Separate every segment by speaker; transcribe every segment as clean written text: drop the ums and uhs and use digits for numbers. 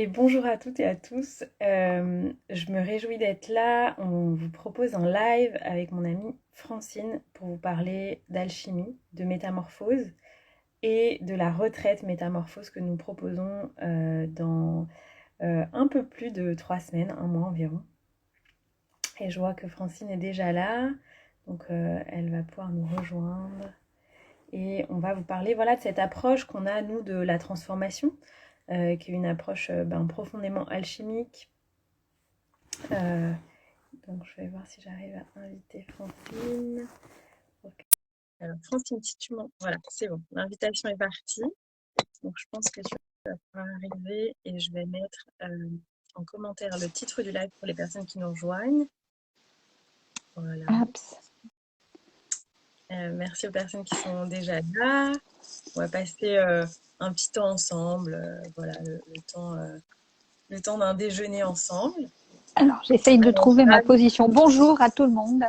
Speaker 1: Et bonjour à toutes et à tous. Je me réjouis d'être là. On vous propose un live avec mon amie Francine pour vous parler d'alchimie, de métamorphose et de la retraite métamorphose que nous proposons dans un peu plus de 3 semaines, un mois environ. Et je vois que Francine est déjà là, donc elle va pouvoir nous rejoindre. Et on va vous parler voilà, de cette approche qu'on a, nous, de la transformation, qui est une approche profondément alchimique. Euh, donc, je vais voir si j'arrive à inviter Francine. Ok. Alors, Francine, si tu m'en... Voilà, c'est bon. L'invitation est partie. Donc, je pense que tu vas pouvoir arriver et je vais mettre en commentaire le titre du live pour les personnes qui nous rejoignent. Voilà.
Speaker 2: Apps.
Speaker 1: Merci aux personnes qui sont déjà là. On va passer un petit temps ensemble. Voilà, le temps d'un déjeuner ensemble.
Speaker 2: Alors, j'essaye de trouver ma position. Bonjour à tout le monde.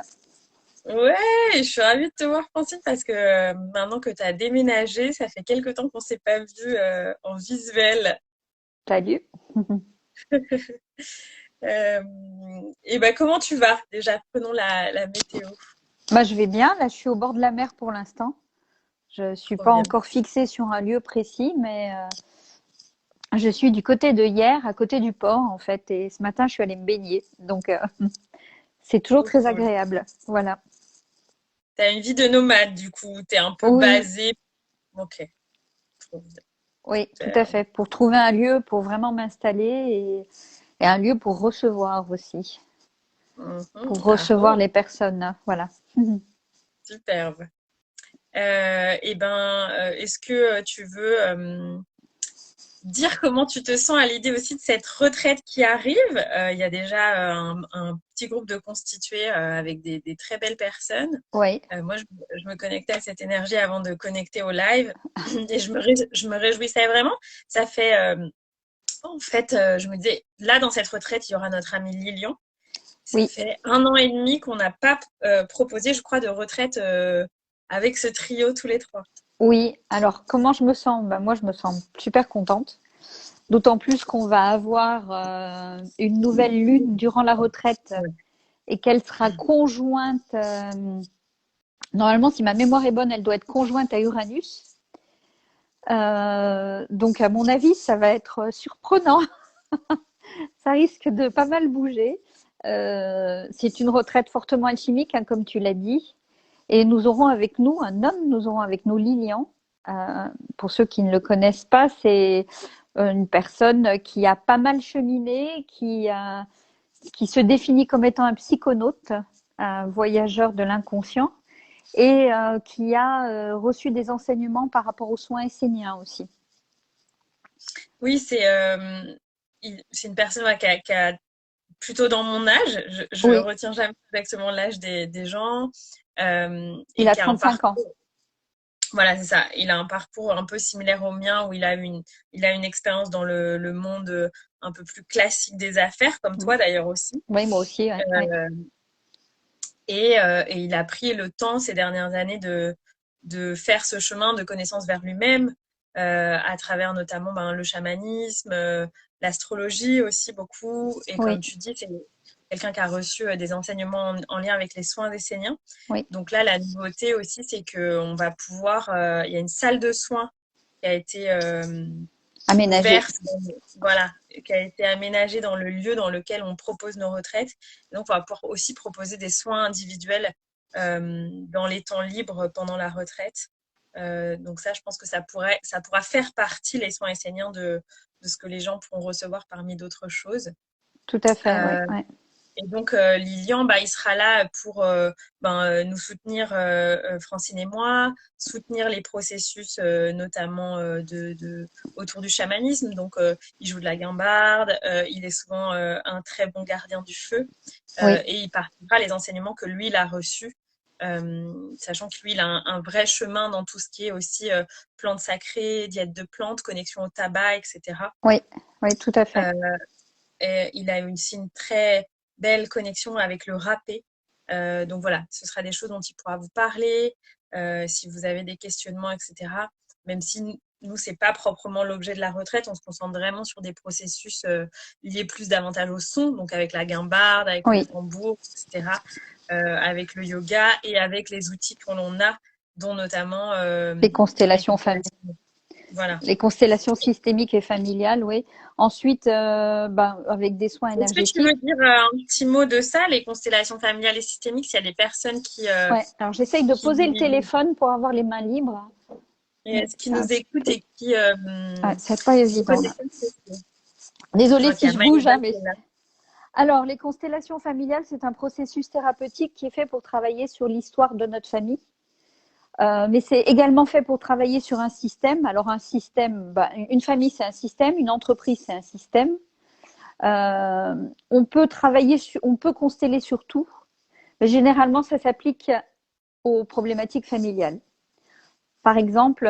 Speaker 1: Ouais, je suis ravie de te voir, Francine, parce que maintenant que tu as déménagé, ça fait quelques temps qu'on ne s'est pas vu en visuel.
Speaker 2: Salut.
Speaker 1: Euh, et ben, comment tu vas? Déjà, prenons la météo.
Speaker 2: Je vais bien. Là, je suis au bord de la mer pour l'instant. Je ne suis
Speaker 1: Trop
Speaker 2: pas
Speaker 1: bien.
Speaker 2: encore fixée sur un lieu précis, mais je suis du côté de hier, à côté du port, en fait. Et ce matin, je suis allée me baigner. Donc, c'est toujours
Speaker 1: Trop
Speaker 2: très
Speaker 1: cool.
Speaker 2: agréable. Voilà.
Speaker 1: Tu as une vie de nomade, du coup. Tu es un peu
Speaker 2: Oui,
Speaker 1: basée. Ok. Trop bien.
Speaker 2: oui, tout
Speaker 1: Super.
Speaker 2: à fait. Pour trouver un lieu pour vraiment m'installer et un lieu pour recevoir aussi.
Speaker 1: Mhm.
Speaker 2: Pour
Speaker 1: Ah,
Speaker 2: recevoir
Speaker 1: oh,
Speaker 2: les personnes. Voilà.
Speaker 1: superbe. Est-ce que tu veux dire comment tu te sens à l'idée aussi de cette retraite qui arrive? Il y a déjà un petit groupe de constitués avec des très belles personnes.
Speaker 2: Oui.
Speaker 1: Moi, je me connectais à cette énergie avant de connecter au live et je me réjouissais vraiment. Ça fait, en fait, je me disais, là, dans cette retraite, il y aura notre amie Lilian. Ça
Speaker 2: Oui.
Speaker 1: fait 1 an et demi qu'on n'a pas proposé, je crois, de retraite avec ce trio tous les trois.
Speaker 2: Oui, alors comment je me sens? Moi, je me sens super contente. D'autant plus qu'on va avoir une nouvelle lune durant la retraite
Speaker 1: Ouais.
Speaker 2: et qu'elle sera conjointe. Normalement, si ma mémoire est bonne, elle doit être conjointe à Uranus. Donc, à mon avis, ça va être surprenant. Ça risque de pas mal bouger. C'est une retraite fortement alchimique, hein, comme tu l'as dit. Et nous aurons avec nous un homme, nous aurons avec nous Lilian. Pour ceux qui ne le connaissent pas, c'est une personne qui a pas mal cheminé, qui se définit comme étant un psychonaute, un voyageur de l'inconscient, et qui a reçu des enseignements par rapport aux soins esséniens aussi.
Speaker 1: Oui, c'est une personne ouais, qui a plutôt dans mon âge. Je
Speaker 2: Oui,
Speaker 1: retiens jamais exactement l'âge des gens
Speaker 2: il
Speaker 1: et
Speaker 2: a
Speaker 1: qui a un
Speaker 2: 35 ans.
Speaker 1: parcours. Voilà, c'est ça. Il a un parcours un peu similaire au mien où il a une expérience dans le monde un peu plus classique des affaires, comme toi d'ailleurs aussi.
Speaker 2: Oui, moi aussi. Ouais, ouais.
Speaker 1: Euh, et il a pris le temps ces dernières années de faire ce chemin de connaissance vers lui-même, à travers notamment le chamanisme, l'astrologie aussi beaucoup. Et
Speaker 2: Oui,
Speaker 1: comme tu dis, c'est quelqu'un qui a reçu des enseignements en lien avec les soins esséniens.
Speaker 2: oui.
Speaker 1: Donc là, la nouveauté aussi, c'est qu'on va pouvoir, il y a une salle de soins qui a été
Speaker 2: Aménagé.
Speaker 1: ouverte, voilà, qui a été aménagée dans le lieu dans lequel on propose nos retraites. Et donc, on va pouvoir aussi proposer des soins individuels dans les temps libres pendant la retraite. Donc ça, je pense que ça pourra faire partie, les soins esséniens, de ce que les gens pourront recevoir parmi d'autres choses.
Speaker 2: Tout à fait. Ouais,
Speaker 1: Euh,
Speaker 2: ouais.
Speaker 1: et donc, Lilian, il sera là pour nous soutenir, Francine et moi, soutenir les processus, notamment autour du chamanisme. Donc, il joue de la guimbarde, il est souvent un très bon gardien du feu,
Speaker 2: Oui,
Speaker 1: et il partagera les enseignements que lui, il a reçus, sachant que lui, il a un vrai chemin dans tout ce qui est aussi plantes sacrées, diète de plantes, connexion au tabac, etc.
Speaker 2: oui, oui, tout à fait.
Speaker 1: Euh, et il a aussi une très belle connexion avec le râpé. Donc voilà, ce sera des choses dont il pourra vous parler, si vous avez des questionnements, etc. Même si nous, c'est pas proprement l'objet de la retraite. On se concentre vraiment sur des processus liés plus davantage au son, donc avec la guimbarde, avec le
Speaker 2: Oui,
Speaker 1: tambour, etc., avec le yoga et avec les outils que l'on a, dont notamment
Speaker 2: les
Speaker 1: les
Speaker 2: constellations familiales.
Speaker 1: constellations. Voilà.
Speaker 2: Les constellations systémiques et familiales, oui. Ensuite, avec des soins
Speaker 1: Est-ce que tu veux
Speaker 2: énergétiques.
Speaker 1: dire un petit mot de ça, les constellations familiales et systémiques, s'il y a des personnes
Speaker 2: Ouais. Alors, j'essaye de
Speaker 1: qui,
Speaker 2: poser le téléphone pour avoir les mains libres. Mais
Speaker 1: qui
Speaker 2: c'est un
Speaker 1: nous écoutent
Speaker 2: peu...
Speaker 1: et qui
Speaker 2: Ouais, c'est pas
Speaker 1: se
Speaker 2: évident,
Speaker 1: posent des
Speaker 2: là.
Speaker 1: questions? Je
Speaker 2: Désolée
Speaker 1: vois qu'il
Speaker 2: si
Speaker 1: y a
Speaker 2: je bouge,
Speaker 1: Maëva
Speaker 2: hein,
Speaker 1: qui
Speaker 2: mais...
Speaker 1: est là.
Speaker 2: Alors, les constellations familiales, c'est un processus thérapeutique qui est fait pour travailler sur l'histoire de notre famille. Mais c'est également fait pour travailler sur un système. Alors, un système, une famille, c'est un système. Une entreprise, c'est un système. On peut on peut consteller sur tout. Mais généralement, ça s'applique aux problématiques familiales. Par exemple,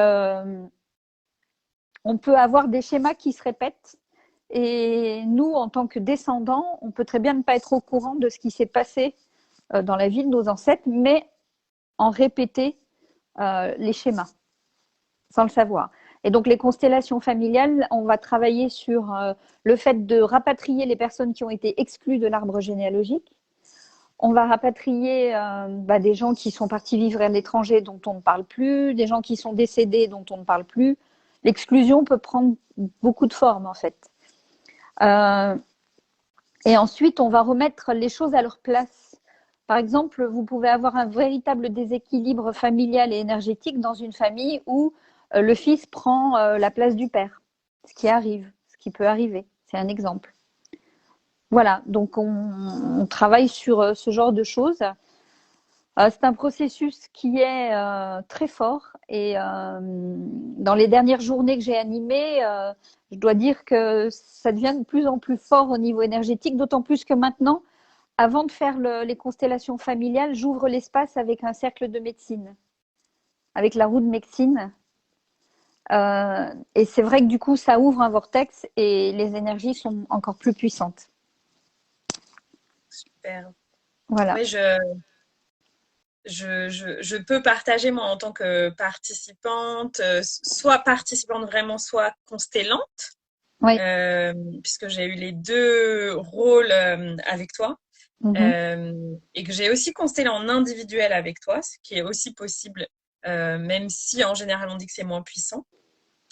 Speaker 2: on peut avoir des schémas qui se répètent et nous, en tant que descendants, on peut très bien ne pas être au courant de ce qui s'est passé dans la vie de nos ancêtres, mais en répéter les schémas sans le savoir. Et donc les constellations familiales, on va travailler sur le fait de rapatrier les personnes qui ont été exclues de l'arbre généalogique. On va rapatrier des gens qui sont partis vivre à l'étranger dont on ne parle plus, des gens qui sont décédés dont on ne parle plus. L'exclusion peut prendre beaucoup de formes en fait. Euh, et ensuite, on va remettre les choses à leur place. Par exemple, vous pouvez avoir un véritable déséquilibre familial et énergétique dans une famille où le fils prend la place du père. Ce qui arrive, ce qui peut arriver. C'est un exemple. Voilà, donc on travaille sur ce genre de choses. C'est un processus qui est très fort et dans les dernières journées que j'ai animées, je dois dire que ça devient de plus en plus fort au niveau énergétique, d'autant plus que maintenant, avant de faire les constellations familiales, j'ouvre l'espace avec un cercle de médecine, avec la roue de médecine. Et c'est vrai que du coup, ça ouvre un vortex et les énergies sont encore plus puissantes.
Speaker 1: Super.
Speaker 2: Voilà.
Speaker 1: Oui, je peux partager, moi, en tant que participante, soit participante vraiment, soit constellante,
Speaker 2: Oui.
Speaker 1: puisque j'ai eu les deux rôles avec toi,
Speaker 2: Mhm.
Speaker 1: et que j'ai aussi constellé en individuel avec toi, ce qui est aussi possible, même si en général on dit que c'est moins puissant.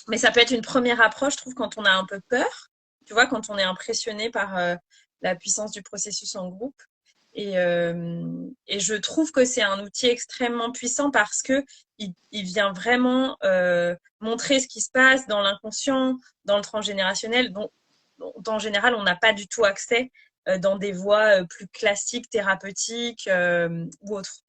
Speaker 1: Mais ça peut être une première approche, je trouve, quand on a un peu peur, tu vois, quand on est impressionné par la puissance du processus en groupe. Et je trouve que c'est un outil extrêmement puissant parce que il vient vraiment montrer ce qui se passe dans l'inconscient, dans le transgénérationnel, dont en général on n'a pas du tout accès dans des voies plus classiques, thérapeutiques ou autres.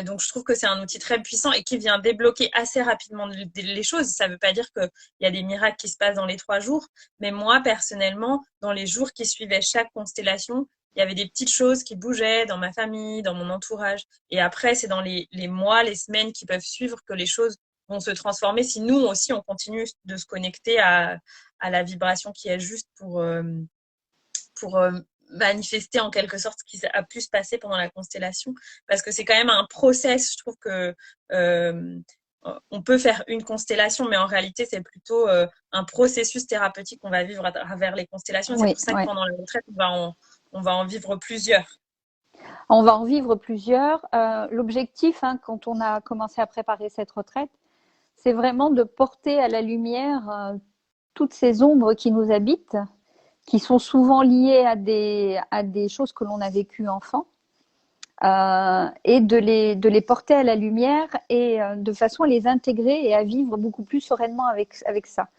Speaker 1: Donc, je trouve que c'est un outil très puissant et qui vient débloquer assez rapidement les choses. Ça ne veut pas dire qu'il y a des miracles qui se passent dans les 3 jours, mais moi, personnellement, dans les jours qui suivaient chaque constellation, il y avait des petites choses qui bougeaient dans ma famille, dans mon entourage. Et après, c'est dans les mois, les semaines qui peuvent suivre que les choses vont se transformer si nous aussi, on continue de se connecter à la vibration qui est juste pour manifester en quelque sorte ce qui a pu se passer pendant la constellation. Parce que c'est quand même un process. Je trouve que on peut faire une constellation, mais en réalité, c'est plutôt un processus thérapeutique qu'on va vivre à travers les constellations. C'est
Speaker 2: Oui,
Speaker 1: pour ça que
Speaker 2: oui.
Speaker 1: pendant la retraite, on va en vivre plusieurs.
Speaker 2: On va en vivre plusieurs. L'objectif, hein, quand on a commencé à préparer cette retraite, c'est vraiment de porter à la lumière toutes ces ombres qui nous habitent, qui sont souvent liées à des choses que l'on a vécues enfant, et de les porter à la lumière et de façon à les intégrer et à vivre beaucoup plus sereinement avec ça.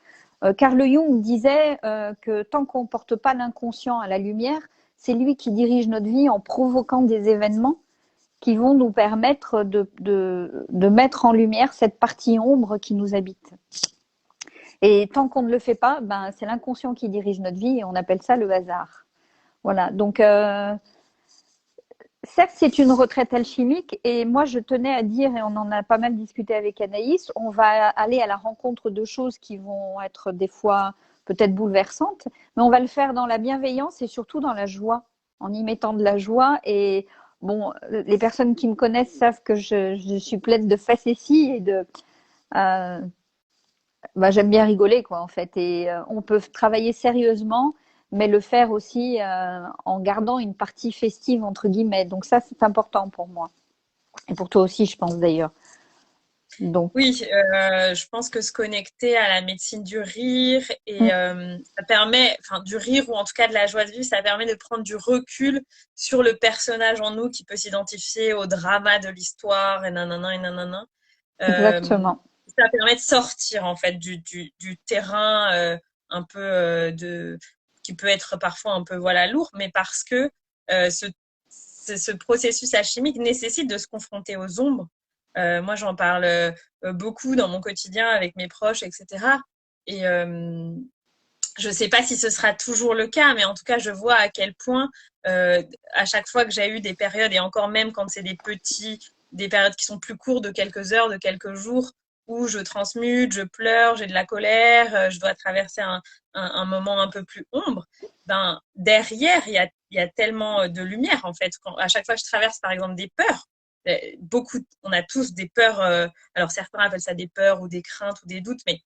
Speaker 2: Carl Jung disait que tant qu'on ne porte pas l'inconscient à la lumière, c'est lui qui dirige notre vie en provoquant des événements qui vont nous permettre de mettre en lumière cette partie ombre qui nous habite. Et tant qu'on ne le fait pas, c'est l'inconscient qui dirige notre vie et on appelle ça le hasard. Voilà, donc certes, c'est une retraite alchimique et moi je tenais à dire, et on en a pas mal discuté avec Anaïs, on va aller à la rencontre de choses qui vont être des fois peut-être bouleversantes, mais on va le faire dans la bienveillance et surtout dans la joie, en y mettant de la joie. Et bon, les personnes qui me connaissent savent que je suis pleine de facéties et Bah, j'aime bien rigoler, quoi, en fait. Et on peut travailler sérieusement, mais le faire aussi en gardant une partie festive, entre guillemets. Donc ça, c'est important pour moi. Et pour toi aussi, je pense d'ailleurs. Donc,
Speaker 1: Oui, je pense que se connecter à la médecine du rire
Speaker 2: mm,
Speaker 1: et ça permet, enfin du rire ou en tout cas de la joie de vivre, ça permet de prendre du recul sur le personnage en nous qui peut s'identifier au drama de l'histoire et nanana et nanana. Euh,
Speaker 2: exactement.
Speaker 1: Ça permet de sortir en fait du terrain un peu qui peut être parfois un peu voilà lourd, mais parce que euh, ce, ce processus alchimique nécessite de se confronter aux ombres. Moi, j'en parle beaucoup dans mon quotidien avec mes proches, etc. Et je ne sais pas si ce sera toujours le cas, mais en tout cas, je vois à quel point, à chaque fois que j'ai eu des périodes, et encore même quand c'est des périodes qui sont plus courtes de quelques heures, de quelques jours, où je transmute, je pleure, j'ai de la colère, je dois traverser un moment un peu plus ombre, ben, derrière, il y a tellement de lumière, en fait. À chaque fois que je traverse, par exemple, des peurs, on a tous des peurs, alors certains appellent ça des peurs ou des craintes ou des doutes, mais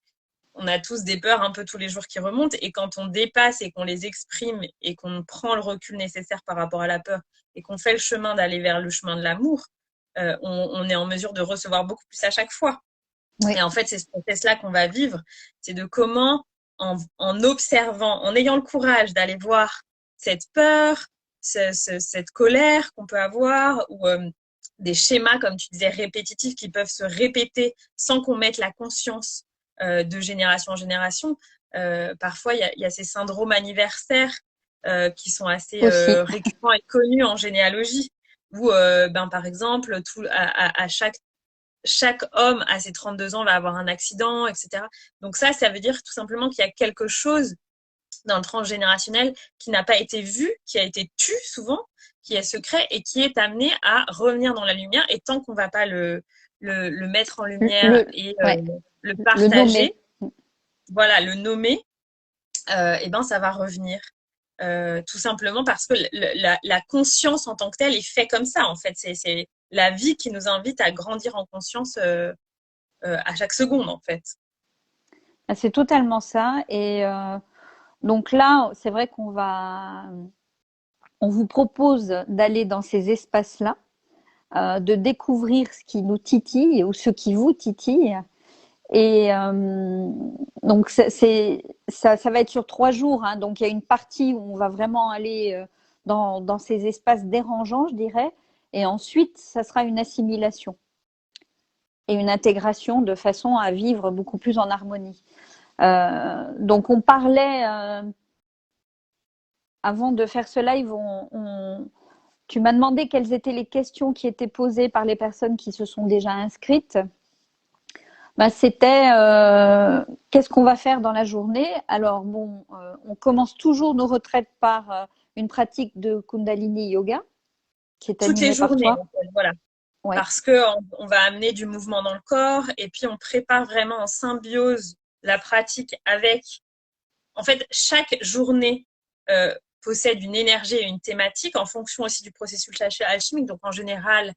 Speaker 1: on a tous des peurs un peu tous les jours qui remontent. Et quand on dépasse et qu'on les exprime et qu'on prend le recul nécessaire par rapport à la peur et qu'on fait le chemin d'aller vers le chemin de l'amour, on est en mesure de recevoir beaucoup plus à chaque fois.
Speaker 2: Oui.
Speaker 1: Et en fait, c'est ce process-là qu'on va vivre. C'est de comment, en observant, en ayant le courage d'aller voir cette peur, cette colère qu'on peut avoir, ou des schémas, comme tu disais, répétitifs qui peuvent se répéter sans qu'on mette la conscience de génération en génération. Parfois, il y a ces syndromes anniversaires qui sont assez
Speaker 2: Aussi.
Speaker 1: récurrents et connus en généalogie, où, ben, par exemple, à chaque homme à ses 32 ans va avoir un accident, etc. Donc ça veut dire tout simplement qu'il y a quelque chose dans le transgénérationnel qui n'a pas été vu, qui a été tu souvent, qui est secret et qui est amené à revenir dans la lumière. Et tant qu'on ne va pas le mettre en lumière
Speaker 2: Le,
Speaker 1: et
Speaker 2: ouais,
Speaker 1: le
Speaker 2: le nommer.
Speaker 1: partager, voilà, le nommer, et ben ça va revenir. Tout simplement parce que la conscience en tant que telle est fait comme ça, en fait. C'est la vie qui nous invite à grandir en conscience à chaque seconde, en fait.
Speaker 2: C'est totalement ça. Et donc là, c'est vrai on vous propose d'aller dans ces espaces-là, de découvrir ce qui nous titille ou ce qui vous titille. Et donc ça va être sur 3 jours, hein. Donc il y a une partie où on va vraiment aller dans ces espaces dérangeants, je dirais. Et ensuite, ça sera une assimilation et une intégration de façon à vivre beaucoup plus en harmonie. Donc on parlait avant de faire ce live, tu m'as demandé quelles étaient les questions qui étaient posées par les personnes qui se sont déjà inscrites. Bah, c'était qu'est-ce qu'on va faire dans la journée. Alors bon, on commence toujours nos retraites par une pratique de Kundalini Yoga qui est
Speaker 1: Toutes les
Speaker 2: animée par
Speaker 1: journées,
Speaker 2: toi.
Speaker 1: en fait, voilà.
Speaker 2: Ouais,
Speaker 1: Parce que on va amener du mouvement dans le corps et puis on prépare vraiment en symbiose la pratique avec. En fait, chaque journée possède une énergie et une thématique en fonction aussi du processus alchimique. Donc en général,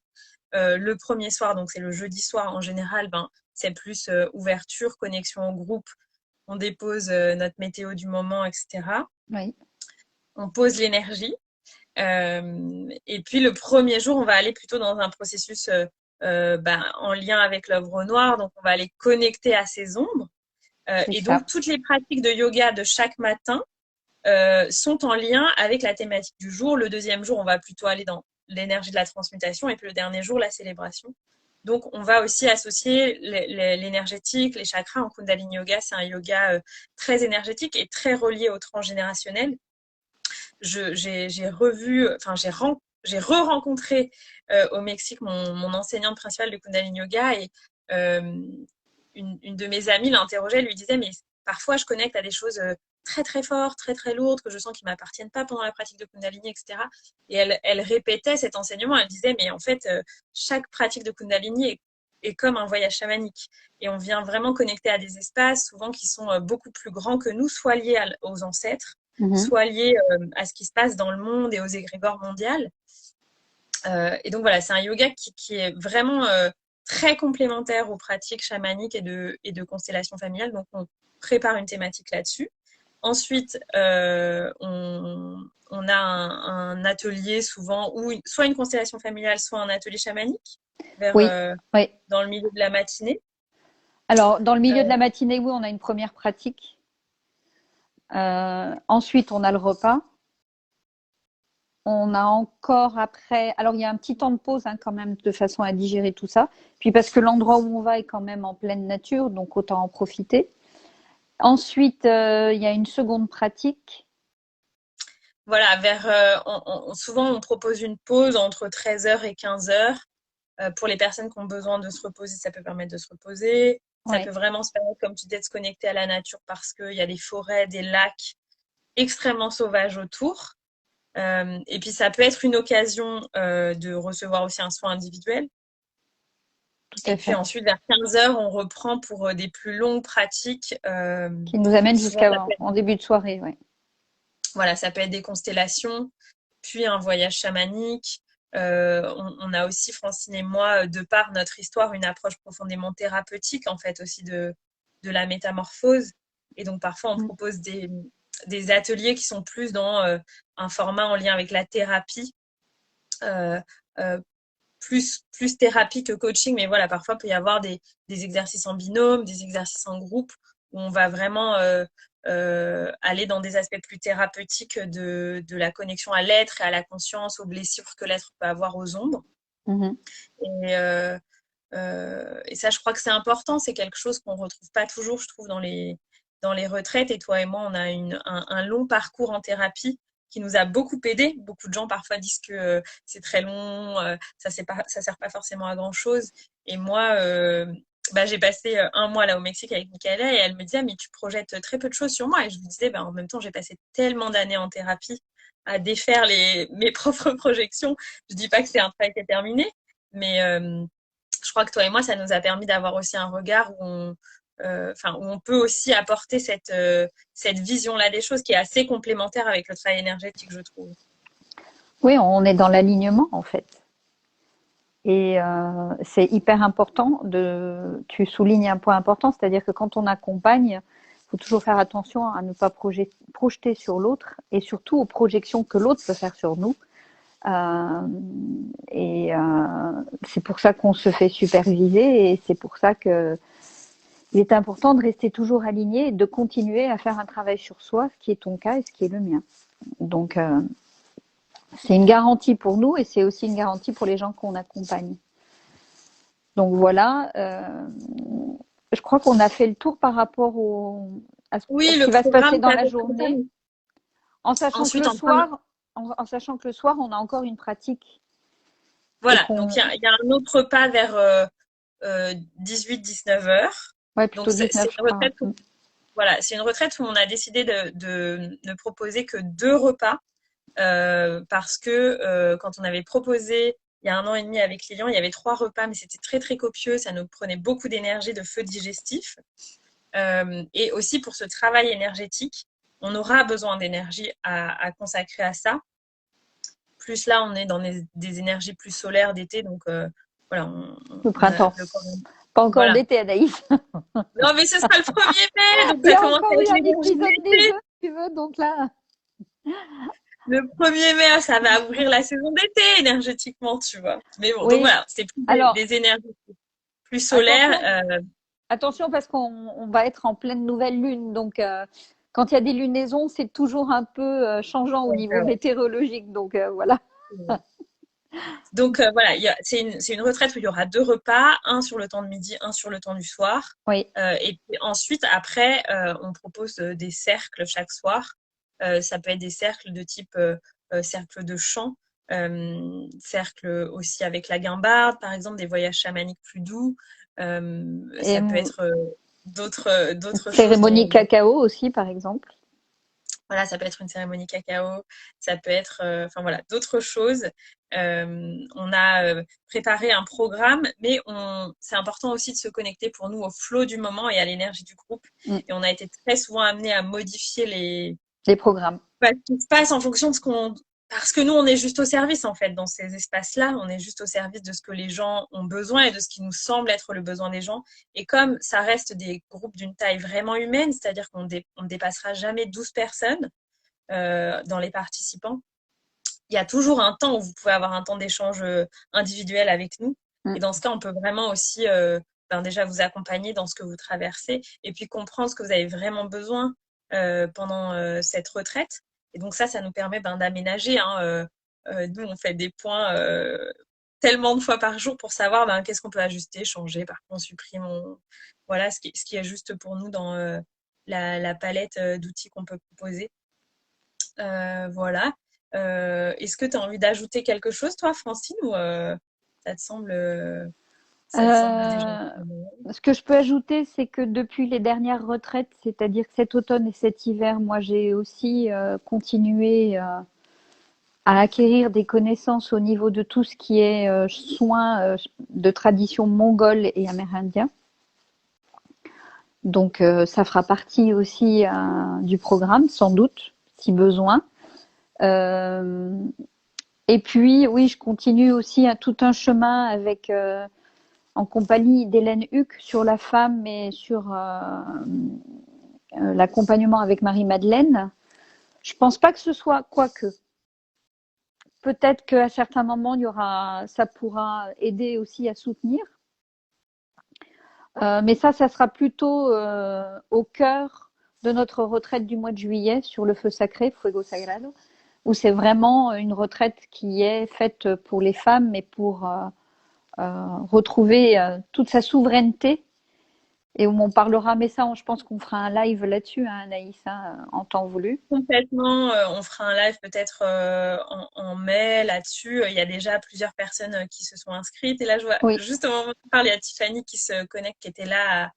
Speaker 1: le premier soir, donc c'est le jeudi soir en général, ben c'est plus ouverture, connexion au groupe. On dépose notre météo du moment, etc.
Speaker 2: oui,
Speaker 1: On pose l'énergie. Et puis le premier jour, on va aller plutôt dans un processus ben, en lien avec l'œuvre noire. Donc on va aller connecter à ces ombres.
Speaker 2: c'est
Speaker 1: Et donc
Speaker 2: ça.
Speaker 1: toutes les pratiques de yoga de chaque matin sont en lien avec la thématique du jour. Le deuxième jour, on va plutôt aller dans l'énergie de la transmutation. Et puis le dernier jour, la célébration. Donc on va aussi associer l'énergétique, les chakras en Kundalini Yoga. C'est un yoga très énergétique et très relié au transgénérationnel. J'ai revu, enfin j'ai re-rencontré au Mexique mon enseignante principale de Kundalini Yoga et euh, une de mes amies l'interrogeait, lui disait mais parfois je connecte à des choses très très fortes, très très lourdes que je sens qui m'appartiennent pas pendant la pratique de Kundalini, etc. Et elle répétait cet enseignement, elle disait mais en fait chaque pratique de Kundalini est comme un voyage chamanique et on vient vraiment connecter à des espaces souvent qui sont beaucoup plus grands que nous, soit liés aux ancêtres,
Speaker 2: Mhm.
Speaker 1: soit liés à ce qui se passe dans le monde et aux égrégores mondiales. Et donc voilà, c'est un yoga qui est vraiment très complémentaire aux pratiques chamaniques et de constellation familiale. Donc, on prépare une thématique là-dessus. Ensuite, on a un atelier souvent, ou soit une constellation familiale, soit un atelier chamanique,
Speaker 2: Oui, oui.
Speaker 1: dans le milieu de la matinée.
Speaker 2: Alors, dans le milieu de la matinée, oui, on a une première pratique. Ensuite, on a le repas. On a encore après, alors il y a un petit temps de pause quand même de façon à digérer tout ça. Puis parce que l'endroit où on va est quand même en pleine nature, donc autant en profiter. Ensuite, il y a une seconde pratique.
Speaker 1: Voilà, souvent on propose une pause entre 13h et 15h. Pour les personnes qui ont besoin de se reposer, ça peut permettre de se reposer. Ça peut vraiment se permettre, comme tu dis, de se connecter à la nature parce qu'il y a des forêts, des lacs extrêmement sauvages autour. Et puis, ça peut être une occasion de recevoir aussi un soin individuel.
Speaker 2: Tout à fait.
Speaker 1: Puis ensuite, vers 15h, on reprend pour des plus longues pratiques.
Speaker 2: Qui nous amènent jusqu'en début de soirée, ouais.
Speaker 1: Voilà, ça peut être des constellations, puis un voyage chamanique. On a aussi, Francine et moi, de par notre histoire, une approche profondément thérapeutique, en fait, aussi de la métamorphose. Et donc, parfois, on propose des ateliers qui sont plus dans un format en lien avec la thérapie, plus thérapie que coaching. Mais voilà, parfois, il peut y avoir des exercices en binôme, des exercices en groupe, où on va vraiment aller dans des aspects plus thérapeutiques de la connexion à l'être et à la conscience, aux blessures que l'être peut avoir aux ombres. Et ça, je crois que c'est important. C'est quelque chose qu'on ne retrouve pas toujours, je trouve, dans les retraites. Et toi et moi, on a un long parcours en thérapie qui nous a beaucoup aidé. Beaucoup de gens parfois disent que c'est très long, ça sert pas forcément à grand-chose. Et moi, j'ai passé un mois là au Mexique avec Michaela et elle me disait, mais tu projettes très peu de choses sur moi. Et je lui disais, en même temps, j'ai passé tellement d'années en thérapie à défaire mes propres projections. Je dis pas que c'est un travail qui est terminé, mais je crois que toi et moi, ça nous a permis d'avoir aussi un regard où on peut aussi apporter cette vision-là des choses qui est assez complémentaire avec le travail énergétique, je trouve.
Speaker 2: Oui, on est dans l'alignement en fait. Et c'est hyper important tu soulignes un point important, c'est-à-dire que quand on accompagne, il faut toujours faire attention à ne pas projeter sur l'autre et surtout aux projections que l'autre peut faire sur nous. C'est pour ça qu'on se fait superviser et c'est pour ça que il est important de rester toujours aligné et de continuer à faire un travail sur soi, ce qui est ton cas et ce qui est le mien. Donc, c'est une garantie pour nous et c'est aussi une garantie pour les gens qu'on accompagne. Donc voilà, je crois qu'on a fait le tour par rapport à ce qui va se passer dans la journée, en sachant que le soir, on a encore une pratique.
Speaker 1: Voilà, donc il y a un autre repas vers 18-19h.
Speaker 2: Ouais, plutôt 19,
Speaker 1: c'est une retraite où on a décidé de ne proposer que 2 repas parce que quand on avait proposé il y a 1 an et demi avec Lilian, il y avait 3 repas, mais c'était très très copieux, ça nous prenait beaucoup d'énergie, de feu digestif. Et aussi pour ce travail énergétique, on aura besoin d'énergie à consacrer à ça. Plus là, on est dans des énergies plus solaires d'été, donc voilà.
Speaker 2: Le printemps. Pas encore d'été, Anaïs.
Speaker 1: Non, mais ce sera le 1er mai, donc ça commence à être l'épisode
Speaker 2: des deux, tu veux, donc là.
Speaker 1: Le 1er mai, ça va ouvrir la saison d'été énergétiquement, tu vois. Mais bon, donc voilà, c'est plus des énergies plus solaires.
Speaker 2: Attention parce qu'on va être en pleine nouvelle lune, donc quand il y a des lunaisons, c'est toujours un peu changeant au niveau météorologique, donc voilà.
Speaker 1: Donc voilà, c'est une retraite où il y aura 2 repas, un sur le temps de midi, un sur le temps du soir.
Speaker 2: Oui.
Speaker 1: Et puis ensuite, après, on propose des cercles chaque soir. Ça peut être des cercles de type cercle de chant, cercle aussi avec la guimbarde, par exemple, des voyages chamaniques plus doux. Ça peut être d'autres choses.
Speaker 2: Cérémonie cacao aussi, par exemple.
Speaker 1: Voilà, ça peut être une cérémonie cacao, ça peut être, d'autres choses. On a préparé un programme, mais c'est important aussi de se connecter pour nous au flow du moment et à l'énergie du groupe. Et on a été très souvent amenés à modifier les
Speaker 2: programmes.
Speaker 1: Ce qui se passe en fonction de parce que nous, on est juste au service, en fait, dans ces espaces-là. On est juste au service de ce que les gens ont besoin et de ce qui nous semble être le besoin des gens. Et comme ça reste des groupes d'une taille vraiment humaine, c'est-à-dire qu'on ne dépassera jamais 12 personnes dans les participants, il y a toujours un temps où vous pouvez avoir un temps d'échange individuel avec nous. Et dans ce cas, on peut vraiment aussi déjà vous accompagner dans ce que vous traversez et puis comprendre ce que vous avez vraiment besoin pendant cette retraite. Et donc ça nous permet d'aménager. Hein, nous, on fait des points tellement de fois par jour pour savoir qu'est-ce qu'on peut ajuster, changer, par contre on supprime, voilà ce qui est juste pour nous dans la palette d'outils qu'on peut proposer. Voilà. Est-ce que tu as envie d'ajouter quelque chose, toi, Francine, ou ça te semble, ça te semble déjà
Speaker 2: Ce que je peux ajouter, c'est que depuis les dernières retraites, c'est-à-dire cet automne et cet hiver, moi j'ai aussi continué à acquérir des connaissances au niveau de tout ce qui est soins de tradition mongole et amérindien. Donc ça fera partie aussi du programme, sans doute, si besoin. Et puis, oui, je continue aussi tout un chemin avec, en compagnie d'Hélène Huck sur la femme et sur l'accompagnement avec Marie-Madeleine. Je pense pas que ce soit quoique. Peut-être qu'à certains moments, ça pourra aider aussi à soutenir. Mais ça sera plutôt au cœur de notre retraite du mois de juillet sur le feu sacré, Fuego Sagrado, où c'est vraiment une retraite qui est faite pour les femmes, mais pour retrouver toute sa souveraineté et où on parlera, mais ça, je pense qu'on fera un live là-dessus, hein, Anaïs, hein, en temps voulu.
Speaker 1: complètement. On fera un live peut-être en mai là-dessus. Il y a déjà plusieurs personnes qui se sont inscrites. Et là, je vois
Speaker 2: Oui.
Speaker 1: juste au moment où on parle, il y a Tiffany qui se connecte, qui était là à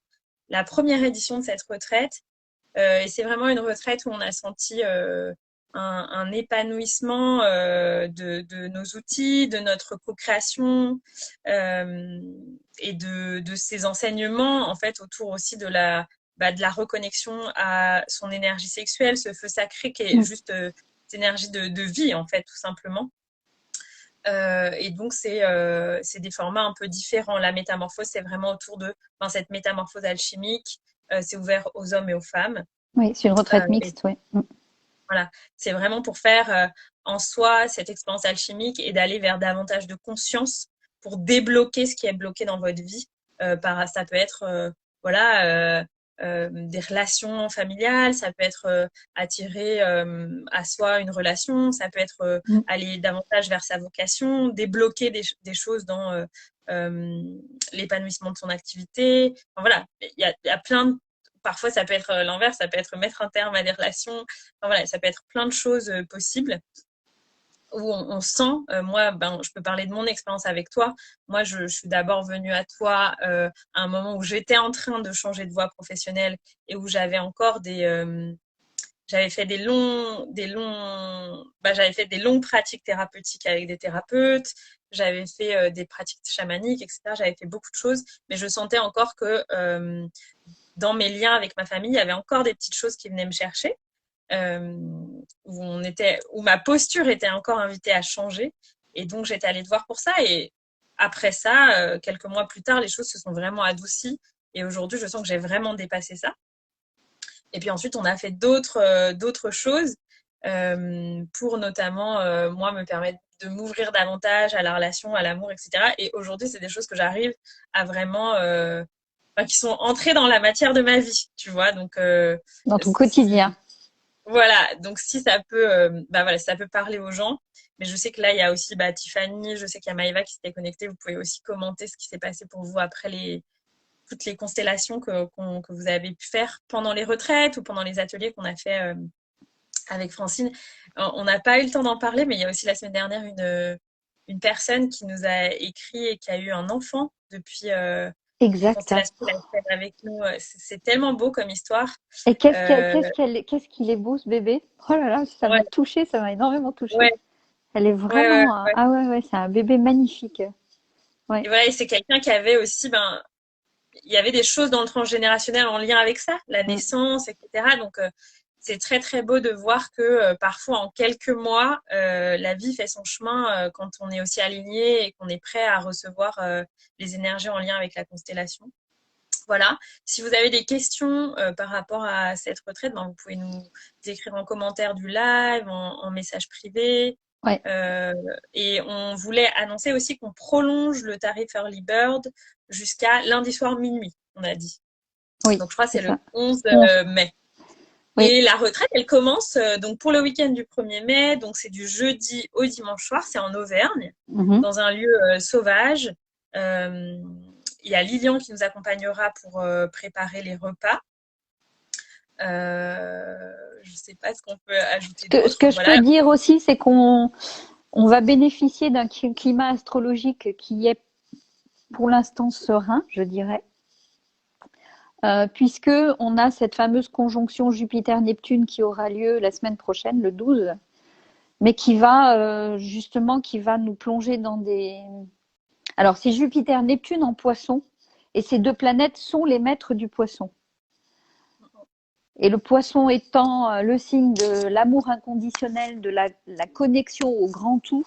Speaker 1: la première édition de cette retraite. Et c'est vraiment une retraite où on a senti un épanouissement de nos outils, de notre co-création et de ces enseignements, en fait, autour aussi de de la reconnexion à son énergie sexuelle, ce feu sacré qui est juste cette énergie de vie, en fait, tout simplement. Et donc, c'est des formats un peu différents. La métamorphose, c'est vraiment autour de cette métamorphose alchimique. C'est ouvert aux hommes et aux femmes.
Speaker 2: Oui, c'est une retraite
Speaker 1: Et
Speaker 2: mixte, oui.
Speaker 1: voilà, c'est vraiment pour faire en soi cette expérience alchimique et d'aller vers davantage de conscience pour débloquer ce qui est bloqué dans votre vie. Ça peut être voilà des relations familiales, ça peut être attirer à soi une relation, ça peut être aller davantage vers sa vocation, débloquer des choses dans l'épanouissement de son activité. Enfin, voilà, il y a plein de parfois, ça peut être l'inverse, ça peut être mettre un terme à des relations. Enfin, voilà, ça peut être plein de choses possibles où on sent, moi, je peux parler de mon expérience avec toi. Moi, je suis d'abord venue à toi à un moment où j'étais en train de changer de voie professionnelle et où j'avais encore j'avais fait j'avais fait des longues pratiques thérapeutiques avec des thérapeutes. J'avais fait des pratiques chamaniques, etc. J'avais fait beaucoup de choses, mais je sentais encore que dans mes liens avec ma famille, il y avait encore des petites choses qui venaient me chercher, où ma posture était encore invitée à changer. Et donc, j'étais allée te voir pour ça. Et après ça, quelques mois plus tard, les choses se sont vraiment adoucies. Et aujourd'hui, je sens que j'ai vraiment dépassé ça. Et puis ensuite, on a fait d'autres choses pour notamment, moi, me permettre de m'ouvrir davantage à la relation, à l'amour, etc. Et aujourd'hui, c'est des choses que j'arrive à vraiment qui sont entrés dans la matière de ma vie, tu vois. Donc,
Speaker 2: dans ton quotidien.
Speaker 1: Voilà. Donc, si ça peut, voilà, ça peut parler aux gens. Mais je sais que là, il y a aussi Tiffany, je sais qu'il y a Maëva qui s'était connectée. Vous pouvez aussi commenter ce qui s'est passé pour vous après toutes les constellations que vous avez pu faire pendant les retraites ou pendant les ateliers qu'on a fait avec Francine. On n'a pas eu le temps d'en parler, mais il y a aussi la semaine dernière une personne qui nous a écrit et qui a eu un enfant depuis
Speaker 2: Exact.
Speaker 1: avec nous. C'est tellement beau comme histoire.
Speaker 2: Et qu'est-ce qu'il est beau, ce bébé. Oh là là, ça m'a touchée, ça m'a énormément touchée.
Speaker 1: Ouais.
Speaker 2: Elle est vraiment...
Speaker 1: Ouais.
Speaker 2: Ah ouais, c'est un bébé magnifique. Ouais.
Speaker 1: Et voilà, et c'est quelqu'un qui avait aussi, il y avait des choses dans le transgénérationnel en lien avec ça, la naissance, etc. Donc, c'est très très beau de voir que parfois en quelques mois, la vie fait son chemin quand on est aussi aligné et qu'on est prêt à recevoir les énergies en lien avec la constellation. Voilà. Si vous avez des questions par rapport à cette retraite, ben, vous pouvez nous écrire en commentaire du live, en message privé.
Speaker 2: Ouais.
Speaker 1: Et on voulait annoncer aussi qu'on prolonge le tarif Early Bird jusqu'à lundi soir minuit, on a dit.
Speaker 2: Oui,
Speaker 1: Donc je crois que
Speaker 2: c'est
Speaker 1: c'est le
Speaker 2: ça.
Speaker 1: 11
Speaker 2: 11.
Speaker 1: mai.
Speaker 2: Oui.
Speaker 1: Et la retraite, elle commence donc pour le week-end du 1er mai, donc c'est du jeudi au dimanche soir, c'est en Auvergne,
Speaker 2: Mhm.
Speaker 1: dans un lieu sauvage. Il y a Lilian qui nous accompagnera pour préparer les repas. Je ne sais pas ce qu'on peut ajouter
Speaker 2: Ce
Speaker 1: d'autre.
Speaker 2: que je
Speaker 1: Voilà.
Speaker 2: peux dire aussi, c'est qu'on va bénéficier d'un climat astrologique qui est pour l'instant serein, je dirais, puisque on a cette fameuse conjonction Jupiter-Neptune qui aura lieu la semaine prochaine, le 12, mais qui va justement qui va nous plonger dans des. Alors c'est Jupiter-Neptune en Poisson, et ces deux planètes sont les maîtres du Poisson. Et le Poisson étant le signe de l'amour inconditionnel, de la connexion au grand tout,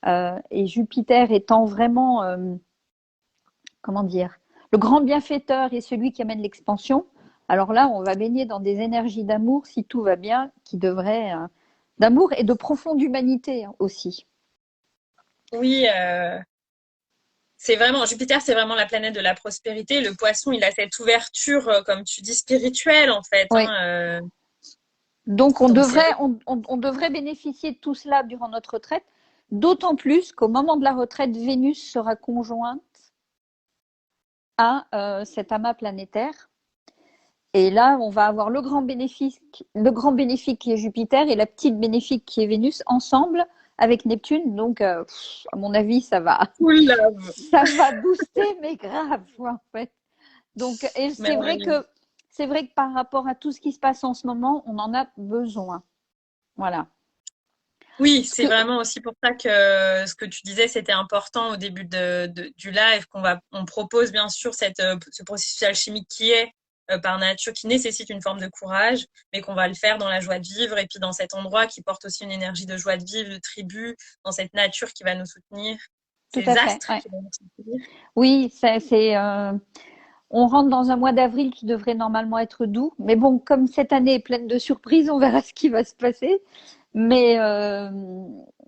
Speaker 2: et Jupiter étant vraiment, comment dire, le grand bienfaiteur et celui qui amène l'expansion. Alors là, on va baigner dans des énergies d'amour, si tout va bien, qui devraient, d'amour et de profonde humanité aussi.
Speaker 1: Oui, c'est vraiment, Jupiter, c'est vraiment la planète de la prospérité. Le poisson, il a cette ouverture, comme tu dis, spirituelle, en fait.
Speaker 2: Oui.
Speaker 1: Hein,
Speaker 2: Donc
Speaker 1: donc, c'est
Speaker 2: on devrait bénéficier de tout cela durant notre retraite, d'autant plus qu'au moment de la retraite, Vénus sera conjointe à cet amas planétaire. Et là, on va avoir le grand bénéfique qui est Jupiter et la petite bénéfique qui est Vénus ensemble avec Neptune. Donc, à mon avis,
Speaker 1: full love.
Speaker 2: ça va booster, mais grave, en fait. Donc, et
Speaker 1: Merveilleux.
Speaker 2: c'est vrai que par rapport à tout ce qui se passe en ce moment, on en a besoin. Voilà.
Speaker 1: Oui,
Speaker 2: Ce
Speaker 1: c'est
Speaker 2: que,
Speaker 1: vraiment aussi pour ça que ce que tu disais, c'était important au début du live, on propose bien sûr ce processus alchimique qui est par nature, qui nécessite une forme de courage, mais qu'on va le faire dans la joie de vivre et puis dans cet endroit qui porte aussi une énergie de joie de vivre, de tribu, dans cette nature qui va nous soutenir,
Speaker 2: tout
Speaker 1: ces
Speaker 2: à fait.
Speaker 1: astres
Speaker 2: Ouais.
Speaker 1: qui vont nous soutenir.
Speaker 2: Oui, on rentre dans un mois d'avril qui devrait normalement être doux. Mais bon, comme cette année est pleine de surprises, on verra ce qui va se passer. Mais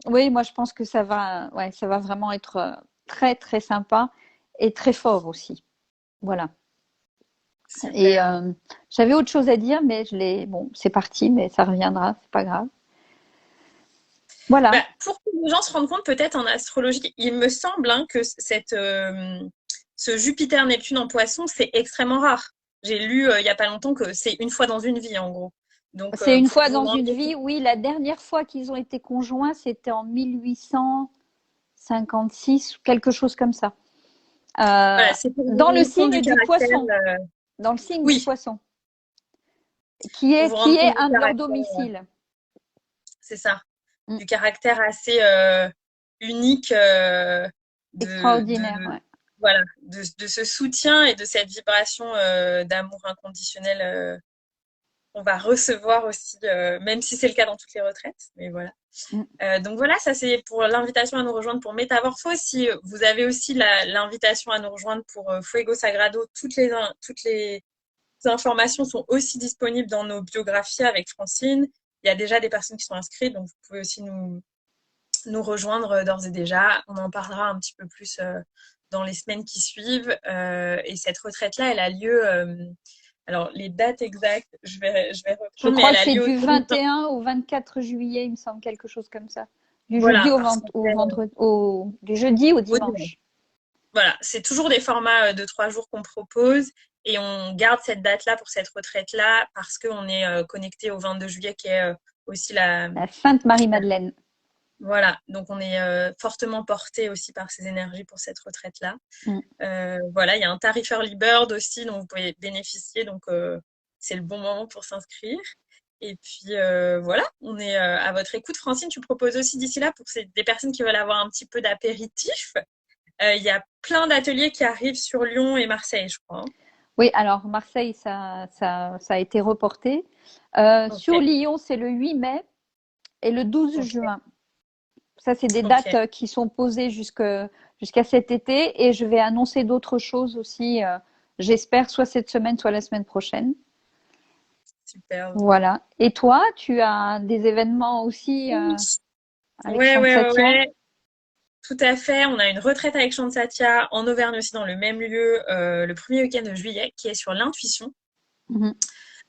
Speaker 2: oui, moi je pense que ça va vraiment être très très sympa et très fort aussi. Voilà. Et
Speaker 1: Super.
Speaker 2: j'avais autre chose à dire, mais bon, c'est parti, mais ça reviendra, c'est pas grave.
Speaker 1: Bah,
Speaker 2: Voilà.
Speaker 1: pour que les gens se rendent compte, peut-être en astrologie, il me semble hein, que ce Jupiter-Neptune en poisson, c'est extrêmement rare. J'ai lu il n'y a pas longtemps que c'est une fois dans une vie, en gros. Donc,
Speaker 2: C'est une
Speaker 1: pour
Speaker 2: fois
Speaker 1: vous
Speaker 2: dans une
Speaker 1: rendre
Speaker 2: vie.
Speaker 1: compte,
Speaker 2: Oui, la dernière fois qu'ils ont été conjoints, c'était en 1856, quelque chose comme ça. Euh,
Speaker 1: voilà, c'est pour vous
Speaker 2: dans le
Speaker 1: rendre compte du
Speaker 2: signe du
Speaker 1: caractère.
Speaker 2: poisson. Dans le signe du
Speaker 1: Oui,
Speaker 2: poisson.
Speaker 1: pour vous
Speaker 2: Qui
Speaker 1: rendre compte
Speaker 2: est
Speaker 1: du
Speaker 2: un de leurs
Speaker 1: caractère,
Speaker 2: domiciles.
Speaker 1: c'est ça,
Speaker 2: Mm.
Speaker 1: du caractère assez unique
Speaker 2: Extraordinaire, ouais.
Speaker 1: voilà, de ce soutien et de cette vibration d'amour inconditionnel on va recevoir aussi, même si c'est le cas dans toutes les retraites. Mais voilà.
Speaker 2: Mm.
Speaker 1: Donc voilà, ça c'est pour l'invitation à nous rejoindre pour Métamorphose. Si vous avez aussi l'invitation à nous rejoindre pour Fuego Sagrado, toutes les informations sont aussi disponibles dans nos biographies avec Francine. Il y a déjà des personnes qui sont inscrites, donc vous pouvez aussi nous rejoindre d'ores et déjà. On en parlera un petit peu plus dans les semaines qui suivent. Et cette retraite-là, elle a lieu. Alors, les dates exactes, je vais
Speaker 2: Je
Speaker 1: reprendre, mais
Speaker 2: crois
Speaker 1: elle
Speaker 2: que
Speaker 1: a
Speaker 2: c'est
Speaker 1: lieu
Speaker 2: du
Speaker 1: autour du 20.
Speaker 2: 21 au 24 juillet, il me semble, quelque chose comme ça. Du jeudi
Speaker 1: Voilà, parce qu'on
Speaker 2: au
Speaker 1: fait
Speaker 2: vendredi, du jeudi au
Speaker 1: au dimanche.
Speaker 2: dimanche.
Speaker 1: Voilà, c'est toujours des formats de 3 jours qu'on propose et on garde cette date-là pour cette retraite-là parce qu'on est connecté au 22 juillet qui est aussi
Speaker 2: La Sainte Marie-Madeleine.
Speaker 1: voilà, donc on est fortement porté aussi par ces énergies pour cette retraite-là.
Speaker 2: Mm.
Speaker 1: Voilà, il y a un tarif Early Bird aussi dont vous pouvez bénéficier, donc c'est le bon moment pour s'inscrire. Et puis voilà, on est à votre écoute. Francine, tu proposes aussi d'ici là pour des personnes qui veulent avoir un petit peu d'apéritif. Il y a plein d'ateliers qui arrivent sur Lyon et Marseille, je crois. Hein.
Speaker 2: Oui, alors Marseille, ça a été reporté.
Speaker 1: Ok,
Speaker 2: Sur Lyon, c'est le 8 mai et le 12
Speaker 1: ok,
Speaker 2: juin. Ça, c'est des
Speaker 1: ok,
Speaker 2: dates qui sont posées jusqu'à cet été et je vais annoncer d'autres choses aussi, j'espère, soit cette semaine, soit la semaine prochaine.
Speaker 1: super.
Speaker 2: Voilà. Et toi, tu as des événements aussi
Speaker 1: Oui,
Speaker 2: avec
Speaker 1: ouais,
Speaker 2: Chant de
Speaker 1: ouais, ouais,
Speaker 2: Satya?
Speaker 1: ouais. Tout à fait. On a une retraite avec Shansatia en Auvergne aussi dans le même lieu le premier week-end de juillet qui est sur l'intuition.
Speaker 2: Mhm,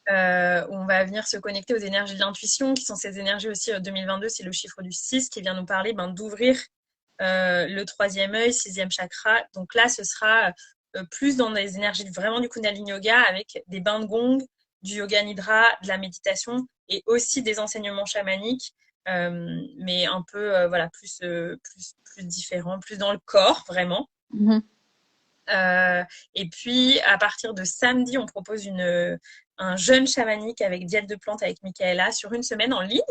Speaker 1: Où on va venir se connecter aux énergies de l'intuition, qui sont ces énergies aussi 2022, c'est le chiffre du 6 qui vient nous parler d'ouvrir le troisième œil, sixième chakra. Donc là, ce sera plus dans des énergies vraiment du Kundalini Yoga avec des bains de gong, du yoga nidra, de la méditation et aussi des enseignements chamaniques, mais un peu voilà plus différents, plus dans le corps vraiment.
Speaker 2: mhm,
Speaker 1: Euh, et puis, à partir de samedi, on propose un jeûne chamanique avec diète de plantes avec Michaela sur une semaine en ligne,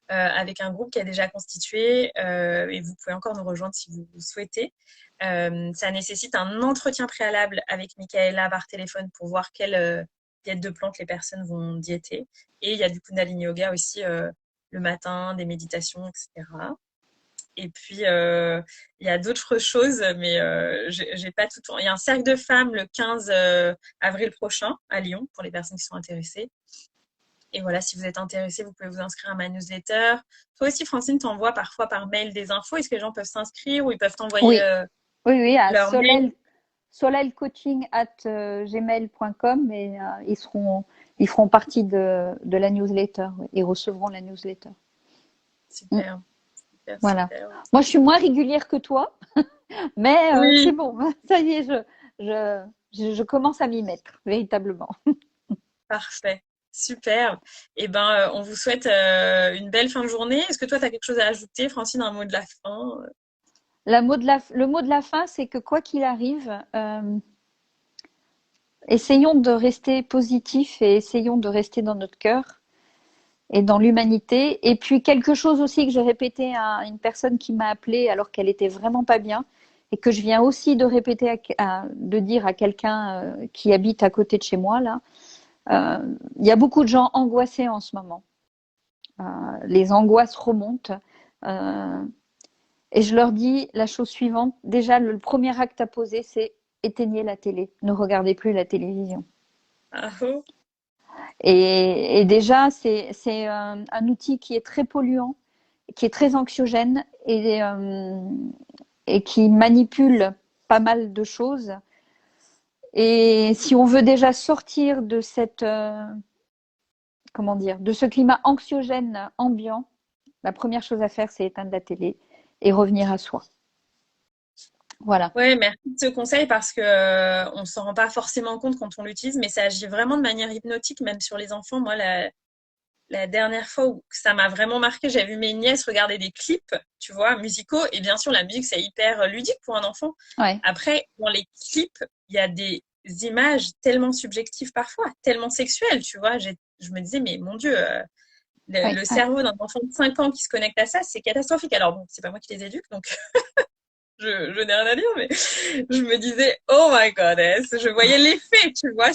Speaker 1: avec un groupe qui a déjà constitué. Et vous pouvez encore nous rejoindre si vous le souhaitez. Ça nécessite un entretien préalable avec Michaela par téléphone pour voir quelle diète de plantes les personnes vont diéter. Et il y a du Kundalini Yoga aussi le matin, des méditations, etc. Et puis, il y a d'autres choses, mais j'ai pas tout. Il y a un cercle de femmes le 15 avril prochain à Lyon pour les personnes qui sont intéressées. Et voilà, si vous êtes intéressé, vous pouvez vous inscrire à ma newsletter. Toi aussi, Francine, t'envoies parfois par mail des infos. Est-ce que les gens peuvent s'inscrire ou ils peuvent t'envoyer
Speaker 2: oui, oui, oui, à
Speaker 1: leur mail?
Speaker 2: solelcoaching@gmail.com et ils feront partie de la newsletter. Oui, ils recevront la newsletter. Mm,
Speaker 1: Super, super,
Speaker 2: voilà.
Speaker 1: super.
Speaker 2: Moi, je suis moins régulière que toi, mais c'est
Speaker 1: Oui,
Speaker 2: bon. Ça y est, je commence à m'y mettre, véritablement.
Speaker 1: parfait. Super. Eh ben, on vous souhaite une belle fin de journée. Est-ce que toi, tu as quelque chose à ajouter, Francine, un mot de la fin?
Speaker 2: Le mot de la fin, c'est que quoi qu'il arrive, essayons de rester positifs et essayons de rester dans notre cœur et dans l'humanité. Et puis quelque chose aussi que j'ai répété à une personne qui m'a appelée alors qu'elle était vraiment pas bien et que je viens aussi de répéter, de dire à quelqu'un qui habite à côté de chez moi là. Il y a beaucoup de gens angoissés en ce moment. Euh, les angoisses remontent. Euh, et je leur dis la chose suivante. Déjà, le premier acte à poser, c'est éteignez la télé. Ne regardez plus la télévision.
Speaker 1: Ah, oh.
Speaker 2: Et déjà, c'est un outil qui est très polluant, qui est très anxiogène et qui manipule pas mal de choses. Et si on veut déjà sortir de cette, comment dire, de ce climat anxiogène ambiant, la première chose à faire, c'est éteindre la télé et revenir à soi. Voilà.
Speaker 1: Ouais, merci de ce conseil parce que on s'en rend pas forcément compte quand on l'utilise, mais ça agit vraiment de manière hypnotique, même sur les enfants. Moi, la dernière fois où ça m'a vraiment marqué, j'ai vu mes nièces regarder des clips, tu vois, musicaux, et bien sûr, la musique, c'est hyper ludique pour un enfant.
Speaker 2: Ouais.
Speaker 1: Après, dans les clips, il y a des images tellement subjectives parfois, tellement sexuelles, tu vois. Je me disais, mais mon Dieu,
Speaker 2: Ouais,
Speaker 1: le
Speaker 2: ouais.
Speaker 1: cerveau d'un enfant de 5 ans qui se connecte à ça, c'est catastrophique. Alors bon, c'est pas moi qui les éduque, donc je n'ai rien à dire, mais je me disais, oh my goddess, je voyais l'effet, tu vois,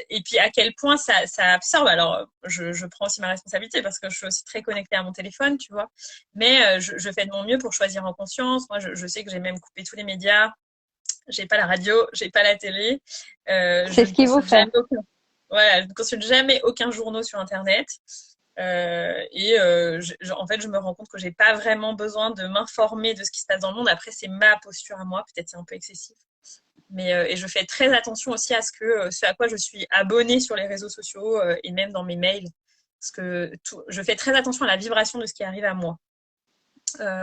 Speaker 1: et puis à quel point ça absorbe. Alors, je prends aussi ma responsabilité parce que je suis aussi très connectée à mon téléphone, tu vois, mais je fais de mon mieux pour choisir en conscience. Moi, je sais que j'ai même coupé tous les médias. J'ai pas la radio, j'ai pas la télé,
Speaker 2: C'est
Speaker 1: je
Speaker 2: ce
Speaker 1: ne
Speaker 2: qu'il faut
Speaker 1: consulte
Speaker 2: faire.
Speaker 1: jamais voilà, je ne consulte jamais aucun journaux sur Internet. En fait, je me rends compte que j'ai pas vraiment besoin de m'informer de ce qui se passe dans le monde. Après, c'est ma posture à moi. Peut-être c'est un peu excessif. Mais, et je fais très attention aussi à ce à quoi je suis abonnée sur les réseaux sociaux et même dans mes mails. Parce que je fais très attention à la vibration de ce qui arrive à moi.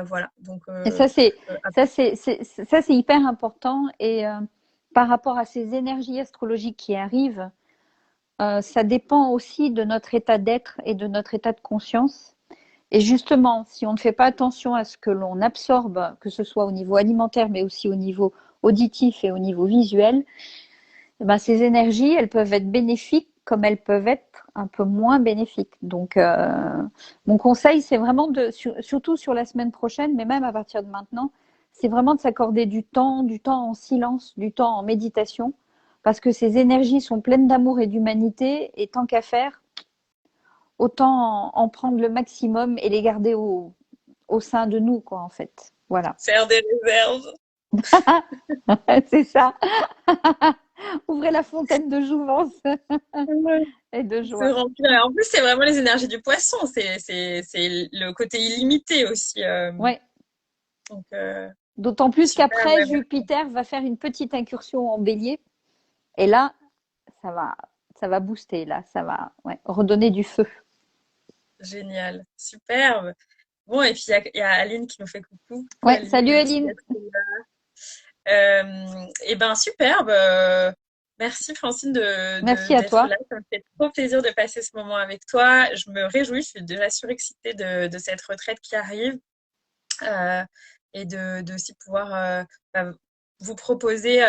Speaker 1: Voilà. Donc,
Speaker 2: Et ça, c'est hyper important. Et par rapport à ces énergies astrologiques qui arrivent, ça dépend aussi de notre état d'être et de notre état de conscience. Et justement, si on ne fait pas attention à ce que l'on absorbe, que ce soit au niveau alimentaire, mais aussi au niveau auditif et au niveau visuel, eh ben, ces énergies, elles peuvent être bénéfiques comme elles peuvent être un peu moins bénéfiques. Donc, mon conseil, c'est vraiment surtout sur la semaine prochaine, mais même à partir de maintenant, c'est vraiment de s'accorder du temps en silence, du temps en méditation, parce que ces énergies sont pleines d'amour et d'humanité, et tant qu'à faire, autant en prendre le maximum et les garder au sein de nous, quoi, en fait. Voilà.
Speaker 1: Faire des réserves.
Speaker 2: C'est ça. Ouvrez la fontaine de jouvence
Speaker 1: Ouais.
Speaker 2: et de
Speaker 1: Se
Speaker 2: joie.
Speaker 1: remplir. En plus, c'est vraiment les énergies du poisson. C'est le côté illimité aussi.
Speaker 2: Ouais.
Speaker 1: Donc,
Speaker 2: D'autant plus
Speaker 1: super,
Speaker 2: qu'après,
Speaker 1: ouais, ouais.
Speaker 2: Jupiter va faire une petite incursion en bélier. Et là, ça va, ça va booster, là. Ça va redonner du feu.
Speaker 1: Génial. Superbe. Bon, et puis il y a Aline qui nous fait coucou. Coucou
Speaker 2: Ouais,
Speaker 1: Aline,
Speaker 2: salut
Speaker 1: merci
Speaker 2: Aline.
Speaker 1: d'être là. Et ben superbe. Merci Francine
Speaker 2: Merci à
Speaker 1: d'être
Speaker 2: toi.
Speaker 1: là. Ça me fait trop plaisir de passer ce moment avec toi. Je me réjouis, je suis déjà surexcitée de cette retraite qui arrive euh, et de aussi pouvoir bah, vous proposer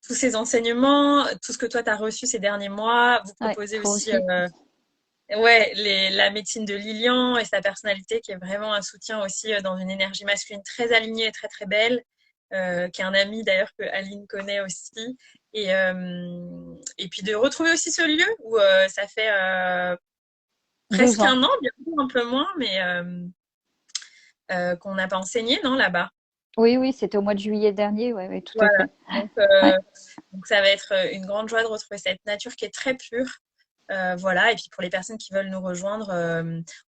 Speaker 1: tous ces enseignements, tout ce que toi tu as reçu ces derniers mois, vous
Speaker 2: Ouais,
Speaker 1: proposer
Speaker 2: toi
Speaker 1: aussi
Speaker 2: aussi.
Speaker 1: ouais, la médecine de Lilian et sa personnalité qui est vraiment un soutien aussi dans une énergie masculine très alignée et très très belle, qui est un ami d'ailleurs que Aline connaît aussi. Et puis de retrouver aussi ce lieu où ça fait
Speaker 2: 2
Speaker 1: presque
Speaker 2: ans.
Speaker 1: un an, bientôt un peu moins, mais qu'on n'a pas enseigné, non, là-bas.
Speaker 2: Oui, oui, c'était au mois de juillet dernier. Oui, oui, tout à
Speaker 1: Voilà.
Speaker 2: fait.
Speaker 1: Donc,
Speaker 2: Ouais.
Speaker 1: euh, donc ça va être une grande joie de retrouver cette nature qui est très pure. Voilà, et puis pour les personnes qui veulent nous rejoindre,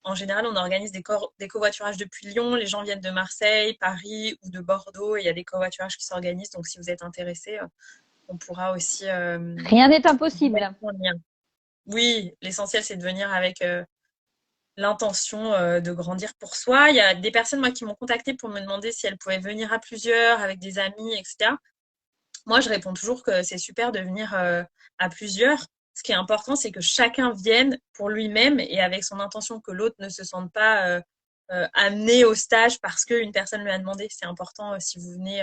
Speaker 1: en général, on organise des covoiturages depuis Lyon. Les gens viennent de Marseille, Paris ou de Bordeaux. Et il y a des covoiturages qui s'organisent. Donc, si vous êtes intéressés, on pourra aussi
Speaker 2: Rien n'est
Speaker 1: vous mettre
Speaker 2: impossible.
Speaker 1: en lien. Oui, l'essentiel, c'est de venir avec l'intention de grandir pour soi. Il y a des personnes, moi, qui m'ont contacté pour me demander si elles pouvaient venir à plusieurs, avec des amis, etc. Moi, je réponds toujours que c'est super de venir à plusieurs. Ce qui est important, c'est que chacun vienne pour lui-même et avec son intention, que l'autre ne se sente pas amené au stage parce qu'une personne lui a demandé. C'est important si vous venez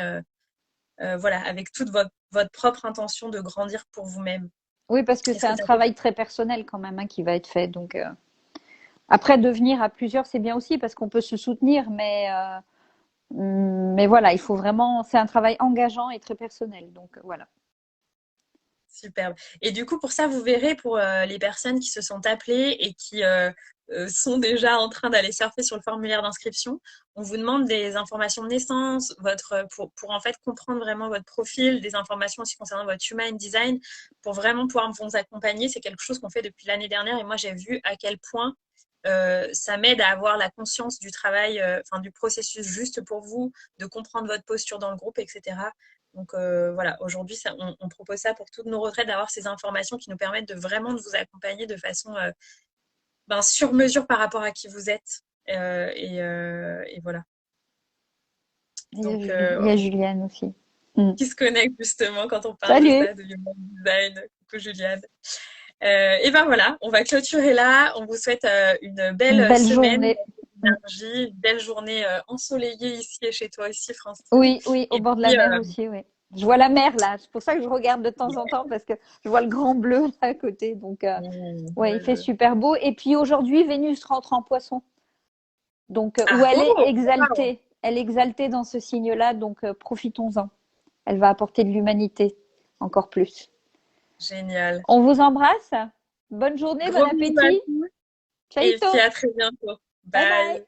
Speaker 1: voilà, avec toute votre propre intention de grandir pour vous-même.
Speaker 2: Oui, parce que
Speaker 1: Est-ce
Speaker 2: c'est
Speaker 1: que
Speaker 2: un
Speaker 1: ça peut...
Speaker 2: travail très personnel quand même, hein, qui va être fait. Donc, après, devenir à plusieurs, c'est bien aussi parce qu'on peut se soutenir, mais voilà, il faut vraiment, c'est un travail engageant et très personnel. Donc, voilà.
Speaker 1: Superbe. Et du coup, pour ça, vous verrez pour les personnes qui se sont appelées et qui sont déjà en train d'aller surfer sur le formulaire d'inscription, on vous demande des informations de naissance, pour en fait comprendre vraiment votre profil, des informations aussi concernant votre human design, pour vraiment pouvoir vous accompagner. C'est quelque chose qu'on fait depuis l'année dernière et moi, j'ai vu à quel point ça m'aide à avoir la conscience du travail, enfin du processus juste pour vous, de comprendre votre posture dans le groupe, etc. Donc voilà, aujourd'hui, on propose ça pour toutes nos retraites, d'avoir ces informations qui nous permettent de vraiment de vous accompagner de façon sur mesure par rapport à qui vous êtes. Et voilà. Donc,
Speaker 2: Il y a Juliane aussi. Mm.
Speaker 1: qui se connecte justement quand on parle de
Speaker 2: Salut!
Speaker 1: ça, de human design. Coucou Juliane. Et ben voilà, on va clôturer là. On vous souhaite une
Speaker 2: Une
Speaker 1: belle
Speaker 2: belle
Speaker 1: semaine,
Speaker 2: journée. Mm.
Speaker 1: d'énergie, une belle journée ensoleillée ici et chez toi aussi, Francine.
Speaker 2: Oui, oui, au
Speaker 1: Et
Speaker 2: bord de la
Speaker 1: puis,
Speaker 2: mer aussi, oui. Je vois la mer là, c'est pour ça que je regarde de temps en temps parce que je vois le grand bleu là à côté. Donc, ouais, il fait super beau. Et puis aujourd'hui, Vénus rentre en Poisson. Donc, où
Speaker 1: ah,
Speaker 2: elle est
Speaker 1: oh, wow,
Speaker 2: exaltée. Elle est exaltée dans ce signe-là, donc profitons-en. Elle va apporter de l'humanité encore plus.
Speaker 1: génial.
Speaker 2: On vous embrasse. Bonne journée, bon
Speaker 1: Gros bisous à
Speaker 2: appétit.
Speaker 1: tous et puis
Speaker 2: Ciao.
Speaker 1: à très bientôt.
Speaker 2: Bye bye.
Speaker 1: Bye.